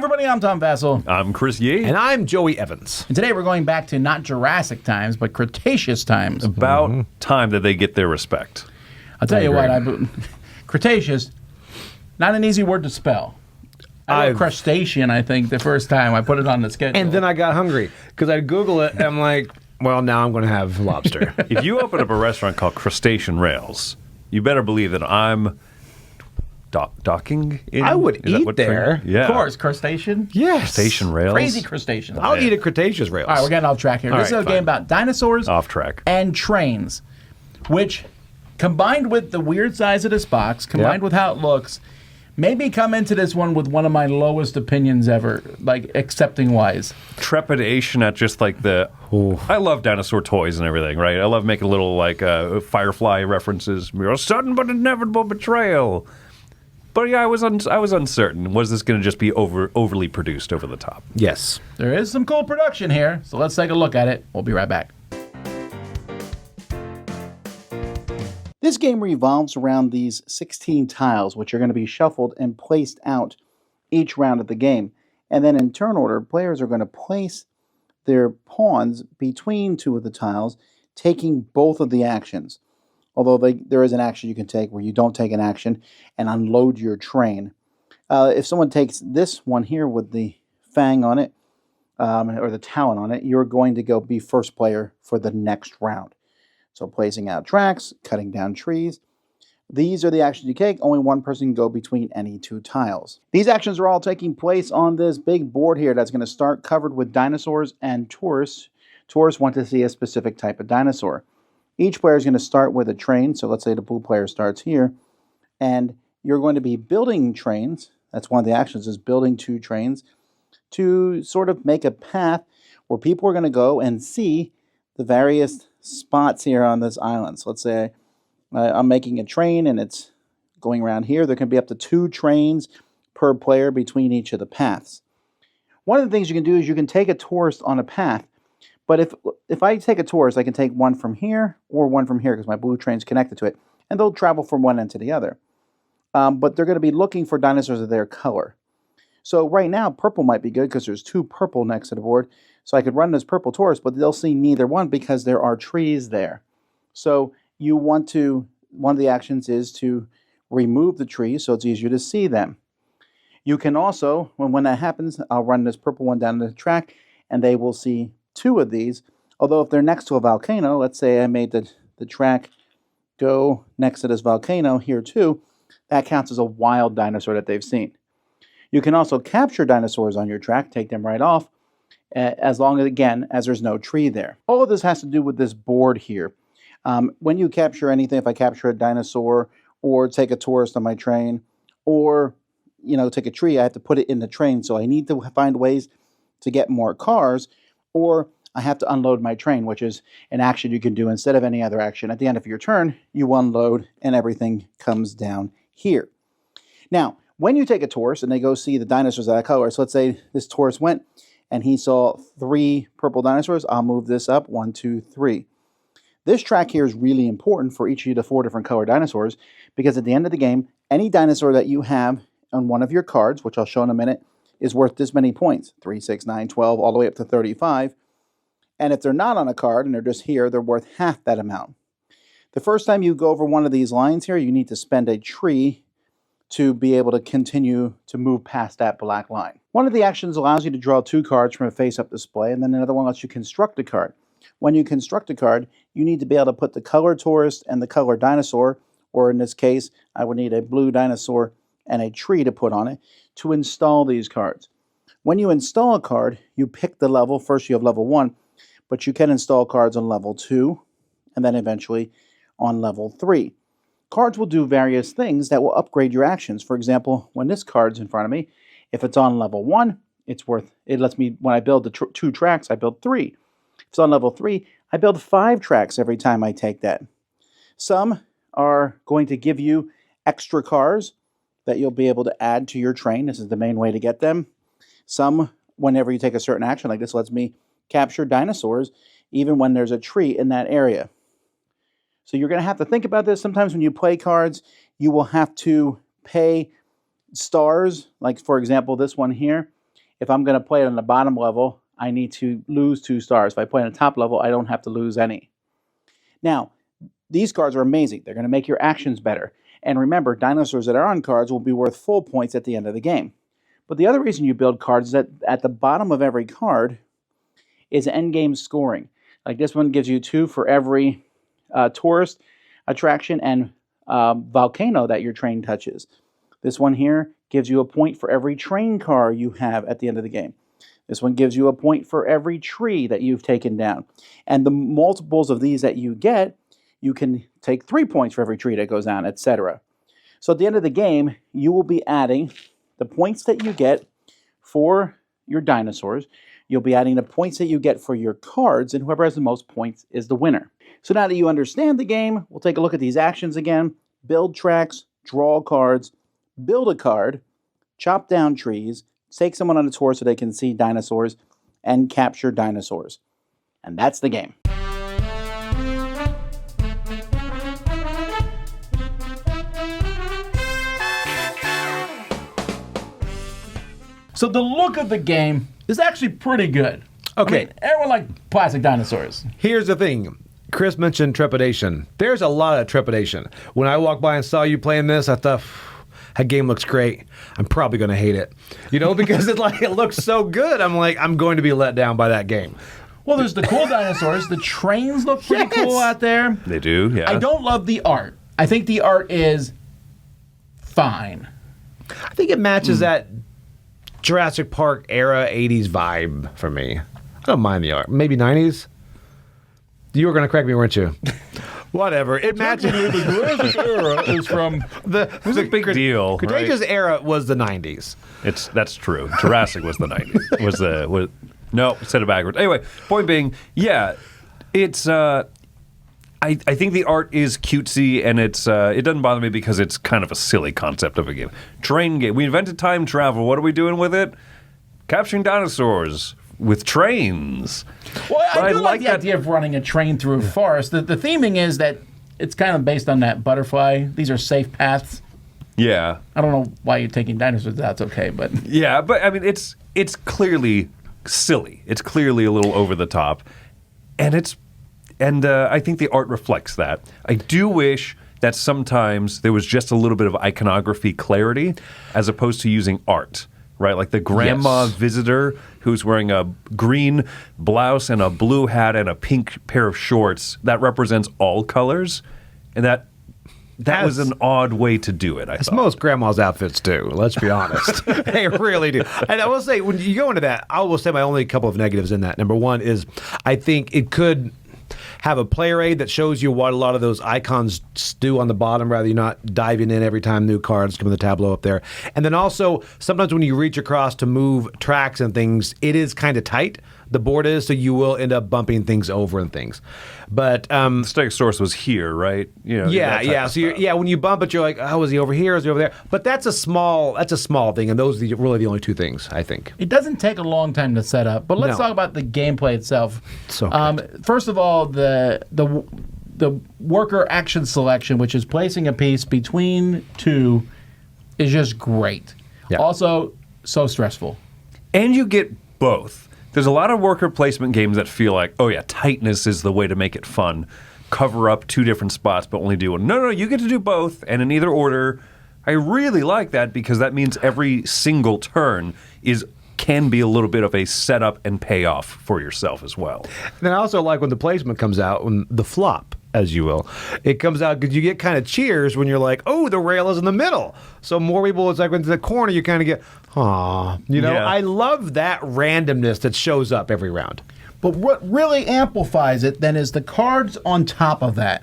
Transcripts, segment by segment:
everybody, I'm Tom Vassell. I'm Chris Yee. And I'm Joey Evans. And today we're going back to not Jurassic times, but Cretaceous times. About time that they get their respect. I'll tell you what, Cretaceous, not an easy word to spell. I wrote crustacean, I think, the first time I put it on the schedule. And then I got hungry because I'd Google it and I'm like, well, now I'm going to have lobster. If you open up a restaurant called Cretaceous Rails, you better believe that I'm docking in. I would eat there. Yeah. Of course, crustacean. Yes. Cretaceous Rails. Crazy crustacean. I'll eat a Cretaceous Rails. All right, we're getting off track here. This is a game about dinosaurs. Off track. And trains, which, combined with the weird size of this box, combined with how it looks, maybe come into this one with one of my lowest opinions ever, like accepting-wise. Trepidation at just like the... I love dinosaur toys and everything, right? I love making little like Firefly references. A sudden but inevitable betrayal. But yeah, I was uncertain. Was this going to just be overly produced over the top? Yes. There is some cool production here, so let's take a look at it. We'll be right back. This game revolves around these 16 tiles, which are going to be shuffled and placed out each round of the game. And then in turn order, players are going to place their pawns between two of the tiles, taking both of the actions. Although there is an action you can take where you don't take an action and unload your train. If someone takes this one here with the fang on it, or the talon on it, you're going to be first player for the next round. So placing out tracks, cutting down trees. These are the actions you take. Only one person can go between any two tiles. These actions are all taking place on this big board here that's going to start covered with dinosaurs and tourists. Tourists want to see a specific type of dinosaur. Each player is going to start with a train. So let's say the blue player starts here. And you're going to be building trains. That's one of the actions, is building two trains to sort of make a path where people are going to go and see the various spots here on this island. So let's say I'm making a train and it's going around here. There can be up to 2 trains per player between each of the paths. One of the things you can do is you can take a tourist on a path. But if I take a tourist, I can take one from here or one from here because my blue train's connected to it. And they'll travel from one end to the other. But they're going to be looking for dinosaurs of their color. So right now, purple might be good because there's 2 purple next to the board. So I could run this purple tourist, but they'll see neither one because there are trees there. So you want to, one of the actions is to remove the trees so it's easier to see them. You can also, when that happens, I'll run this purple one down the track and they will see 2 of these. Although if they're next to a volcano, let's say I made the track go next to this volcano here too, that counts as a wild dinosaur that they've seen. You can also capture dinosaurs on your track, take them right off, as long as, again, as there's no tree there. All of this has to do with this board here. When you capture anything, if I capture a dinosaur or take a tourist on my train or, take a tree, I have to put it in the train. So I need to find ways to get more cars, or I have to unload my train, which is an action you can do instead of any other action. At the end of your turn, you unload and everything comes down here. Now, when you take a tourist and they go see the dinosaurs of that color, so let's say this tourist went and he saw 3 purple dinosaurs, I'll move this up, 1, 2, 3. This track here is really important for each of the 4 different color dinosaurs because at the end of the game, any dinosaur that you have on one of your cards, which I'll show in a minute, is worth this many points, 3, 6, 9, 12, all the way up to 35. And if they're not on a card and they're just here, they're worth half that amount. The first time you go over one of these lines here, you need to spend a tree to be able to continue to move past that black line. One of the actions allows you to draw 2 cards from a face-up display, and then another one lets you construct a card. When you construct a card, you need to be able to put the color tourist and the color dinosaur, or in this case, I would need a blue dinosaur and a tree to put on it, to install these cards. When you install a card, you pick the level. First you have level 1, but you can install cards on level 2, and then eventually on level 3. Cards will do various things that will upgrade your actions. For example, when this card's in front of me, if it's on level 1, it lets me, when I build the 2 tracks, I build 3. If it's on level 3, I build 5 tracks every time I take that. Some are going to give you extra cars that you'll be able to add to your train. This is the main way to get them. Some, whenever you take a certain action like this, lets me capture dinosaurs even when there's a tree in that area. So you're going to have to think about this. Sometimes when you play cards, you will have to pay stars. Like, for example, this one here. If I'm going to play it on the bottom level, I need to lose 2 stars. If I play on the top level, I don't have to lose any. Now, these cards are amazing. They're going to make your actions better. And remember, dinosaurs that are on cards will be worth full points at the end of the game. But the other reason you build cards is that at the bottom of every card is endgame scoring. Like this one gives you 2 for every tourist attraction and volcano that your train touches. This one here gives you a point for every train car you have at the end of the game. This one gives you a point for every tree that you've taken down. And the multiples of these that you get, you can take 3 points for every tree that goes down, etc. So at the end of the game, you will be adding the points that you get for your dinosaurs. You'll be adding the points that you get for your cards, and whoever has the most points is the winner. So now that you understand the game, we'll take a look at these actions again. Build tracks, draw cards, build a card, chop down trees, take someone on a tour so they can see dinosaurs, and capture dinosaurs. And that's the game. So the look of the game is actually pretty good. Okay. I mean, everyone likes plastic dinosaurs. Here's the thing. Chris mentioned trepidation. There's a lot of trepidation. When I walked by and saw you playing this, I thought, that game looks great. I'm probably going to hate it. Because it looks so good. I'm like, I'm going to be let down by that game. Well, there's the cool dinosaurs. The trains look pretty cool out there. They do, yeah. I don't love the art. I think the art is fine. I think it matches that Jurassic Park era 80s vibe for me. I don't mind the art. Maybe 90s? You were going to correct me, weren't you? Whatever. It matches. The Jurassic era is from It was a big deal. Cretaceous right? era was the 90s. That's true. Jurassic was the 90s. No, said it backwards. Anyway, point being, yeah, it's I think the art is cutesy, and it doesn't bother me because it's kind of a silly concept of a game. Train game. We invented time travel. What are we doing with it? Capturing dinosaurs with trains. Well, I do like the that idea of running a train through a forest. The theming is that it's kind of based on that butterfly. These are safe paths. Yeah. I don't know why you're taking dinosaurs. That's okay, but Yeah, but I mean, it's clearly silly. It's clearly a little over the top, and I think the art reflects that. I do wish that sometimes there was just a little bit of iconography clarity as opposed to using art, right? Like the grandma visitor who's wearing a green blouse and a blue hat and a pink pair of shorts. That represents all colors, and that was an odd way to do it, I thought. Most grandma's outfits do, let's be honest. They really do. And I will say, when you go into that, I will say my only couple of negatives in that. Number one is I think it could have a player aid that shows you what a lot of those icons do on the bottom, rather than not diving in every time new cards come in the tableau up there. And then also, sometimes when you reach across to move tracks and things, it is kind of tight. The board is, so you will end up bumping things over and things. But the Stegosaurus was here, right? You know, yeah. So when you bump it, you're like, oh, is he over here? Is he over there? But that's a small thing, and those are really the only two things, I think. it doesn't take a long time to set up. But let's No. talk about the gameplay itself. So First of all, the worker action selection, which is placing a piece between two, is just great. Yeah. Also, so stressful. And you get both. There's a lot of worker placement games that feel like, oh yeah, tightness is the way to make it fun. Cover up 2 different spots, but only do one. No, you get to do both, and in either order. I really like that because that means every single turn can be a little bit of a setup and payoff for yourself as well. And then I also like when the placement comes out, when the flop, as you will, it comes out because you get kind of cheers when you're like, oh, the rail is in the middle. So more people, it's like into the corner, you kind of get, aw. Yeah. I love that randomness that shows up every round. But what really amplifies it then is the cards on top of that.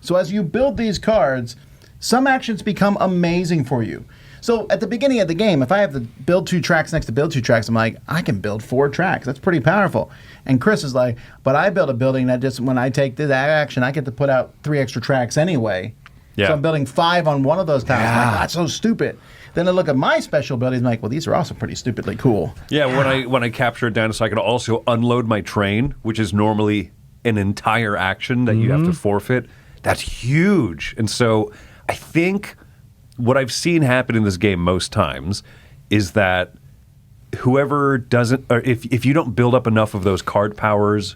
So as you build these cards, some actions become amazing for you. So at the beginning of the game, if I have to build 2 tracks next to build 2 tracks, I'm like, I can build 4 tracks. That's pretty powerful. And Chris is like, but I build a building that just, when I take that action, I get to put out 3 extra tracks anyway. Yeah. So I'm building 5 on one of those tiles. I'm like, that's so stupid. Then I look at my special buildings, I'm like, well, these are also pretty stupidly cool. Yeah, when I capture a dinosaur, I can also unload my train, which is normally an entire action that you have to forfeit. That's huge. And so I think what I've seen happen in this game most times is that whoever doesn't, or if you don't build up enough of those card powers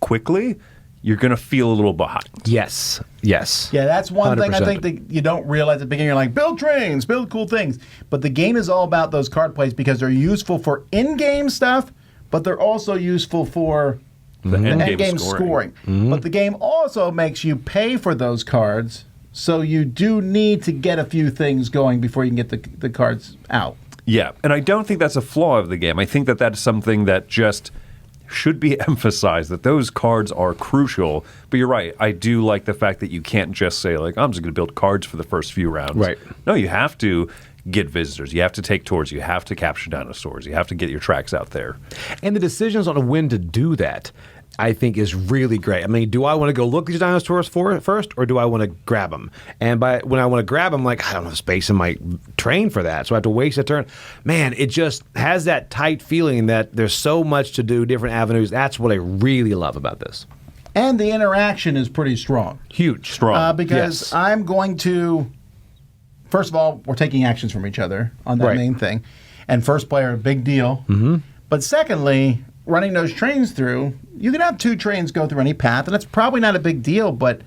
quickly, you're going to feel a little behind. Yes. Yeah, that's one thing I 100%. think that you don't realize at the beginning. You're like, build trains, build cool things. But the game is all about those card plays because they're useful for in-game stuff, but they're also useful for The end-game scoring. But the game also makes you pay for those cards, so you do need to get a few things going before you can get the cards out. Yeah, and I don't think that's a flaw of the game. I think that that's something that just should be emphasized, that those cards are crucial. But you're right, I do like the fact that you can't just say, like, I'm just going to build cards for the first few rounds. Right. No, you have to get visitors. You have to take tours. You have to capture dinosaurs. You have to get your tracks out there. And the decisions on when to do that, I think, is really great. I mean, do I want to go look these dinosaurs first, or do I want to grab them? And when I want to grab them, like, I don't have space in my train for that, so I have to waste a turn. Man, it just has that tight feeling that there's so much to do, different avenues. That's what I really love about this. And the interaction is pretty strong. Huge. Strong. Because Yes. I'm going to, first of all, we're taking actions from each other on that Right. main thing. And first player, big deal. Mm-hmm. But secondly, running those trains through, you can have 2 trains go through any path, and it's probably not a big deal, but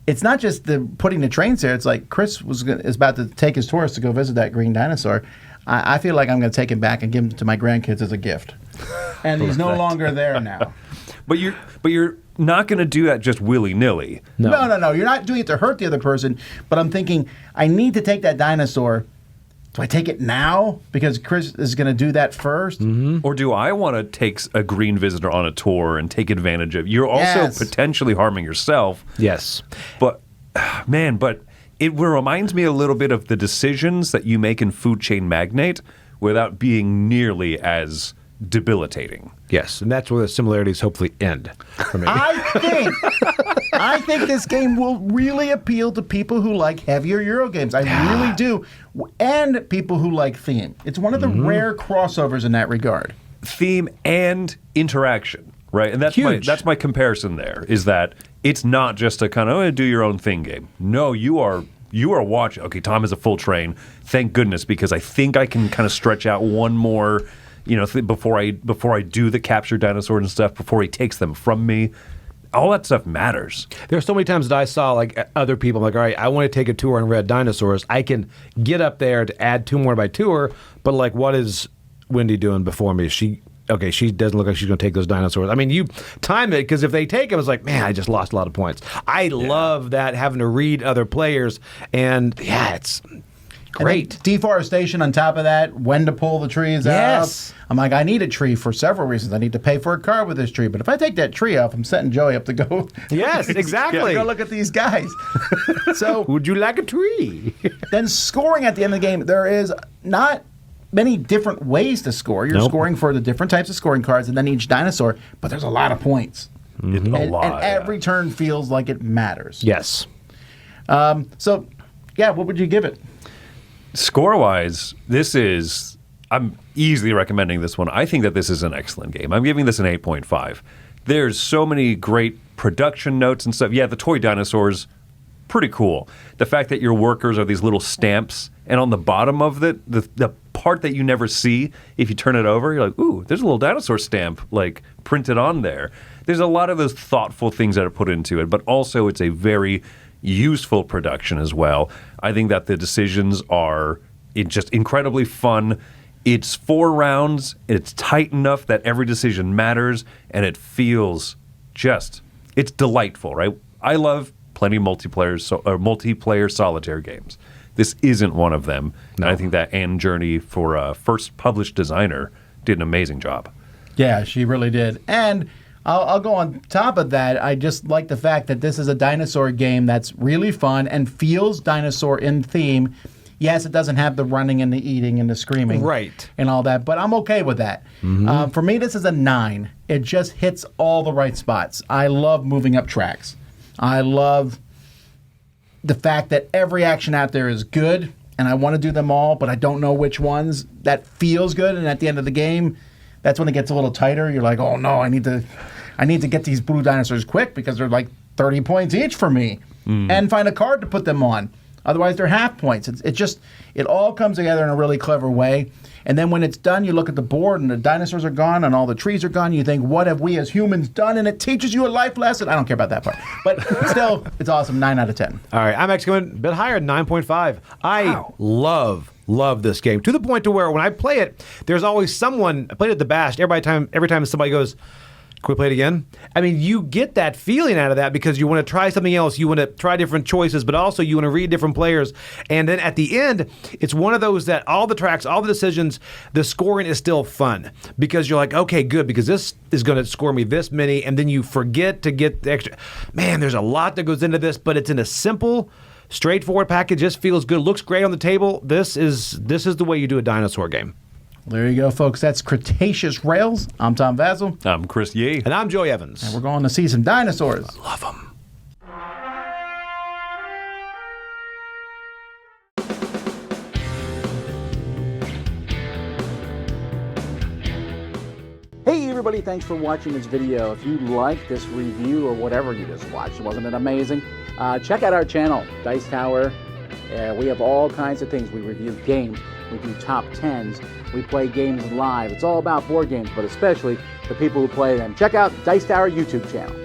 it's not just the putting the trains there. It's like Chris is about to take his tourist to go visit that green dinosaur. I feel like I'm going to take him back and give him to my grandkids as a gift. And he's no longer there now. But you're not going to do that just willy-nilly. No. You're not doing it to hurt the other person, but I'm thinking, I need to take that dinosaur. Do I take it now? Because Chris is going to do that first? Or do I want to take a green visitor on a tour and take advantage of? You're also Yes. potentially harming yourself. Yes. But, man, it reminds me a little bit of the decisions that you make in Food Chain Magnate without being nearly as debilitating. Yes. And that's where the similarities hopefully end for me. I think this game will really appeal to people who like heavier Euro games. I really do. And people who like theme. It's one of the rare crossovers in that regard. Theme and interaction, right? And that's Huge. my comparison there, is that it's not just a kind of do your own thing game. No, you are watching. Okay, Tom has a full train. Thank goodness, because I think I can kind of stretch out one more, before I do the capture dinosaur and stuff, before he takes them from me. All that stuff matters. There are so many times that I saw like other people, I'm like, all right, I want to take a tour on red dinosaurs. I can get up there to add 2 more by tour, but like, what is Wendy doing before me? She doesn't look like she's going to take those dinosaurs. I mean, you time it, because if they take them, it's like, man, I just lost a lot of points. I love that, having to read other players, and yeah, it's great. And then deforestation on top of that, when to pull the trees Yes. out. I'm like, I need a tree for several reasons. I need to pay for a car with this tree. But if I take that tree off, I'm setting Joey up to go. Yes, exactly. Go look at these guys. So Would you like a tree? then scoring at the end of the game, there is not many different ways to score. You're Nope. scoring for the different types of scoring cards and then each dinosaur, but there's a lot of points. It's a lot. And every turn feels like it matters. Yes. So, yeah, what would you give it? Score-wise, I'm easily recommending this one. I think that this is an excellent game. I'm giving this an 8.5. There's so many great production notes and stuff. Yeah, the toy dinosaurs, pretty cool. The fact that your workers are these little stamps, and on the bottom of the part that you never see, if you turn it over, you're like, ooh, there's a little dinosaur stamp like printed on there. There's a lot of those thoughtful things that are put into it, but also it's a very useful production as well. I think that the decisions are just incredibly fun. It's 4 rounds. It's tight enough that every decision matters, and it feels it's delightful, right? I love plenty of multiplayer solitaire games. This isn't one of them. And I think that Anne Journey, for a first published designer, did an amazing job. Yeah, she really did. And I'll go on top of that. I just like the fact that this is a dinosaur game that's really fun and feels dinosaur in theme. Yes, it doesn't have the running and the eating and the screaming. Right. And all that, but I'm okay with that. For me, this is a 9. It just hits all the right spots. I love moving up tracks. I love the fact that every action out there is good, and I want to do them all, but I don't know which ones. That feels good, and at the end of the game, that's when it gets a little tighter. You're like, oh no, I need to get these blue dinosaurs quick because they're like 30 points each for me, and find a card to put them on. Otherwise, they're half points. It all comes together in a really clever way. And then when it's done, you look at the board and the dinosaurs are gone and all the trees are gone. You think, what have we as humans done? And it teaches you a life lesson. I don't care about that part. But still, it's awesome. 9 out of 10. All right, I'm actually going a bit higher, 9.5. I love this game to the point to where when I play it, there's always someone. I played it at the Bash. Every time somebody goes, "Can we play it again?" I mean, you get that feeling out of that because you want to try something else. You want to try different choices, but also you want to read different players. And then at the end, it's one of those that all the tracks, all the decisions, the scoring is still fun because you're like, okay, good, because this is going to score me this many, and then you forget to get the extra. Man, there's a lot that goes into this, but it's in a simple, straightforward package. Just feels good, looks great on the table. This is the way you do a dinosaur game. There you go, folks. That's Cretaceous Rails. I'm Tom Vasil. I'm Chris Yee. And I'm Joey Evans. And we're going to see some dinosaurs. Love them. Hey everybody, thanks for watching this video. If you like this review or whatever you just watched, wasn't it amazing? Check out our channel, Dice Tower. We have all kinds of things. We review games, we do top 10s, we play games live. It's all about board games, but especially the people who play them. Check out Dice Tower YouTube channel.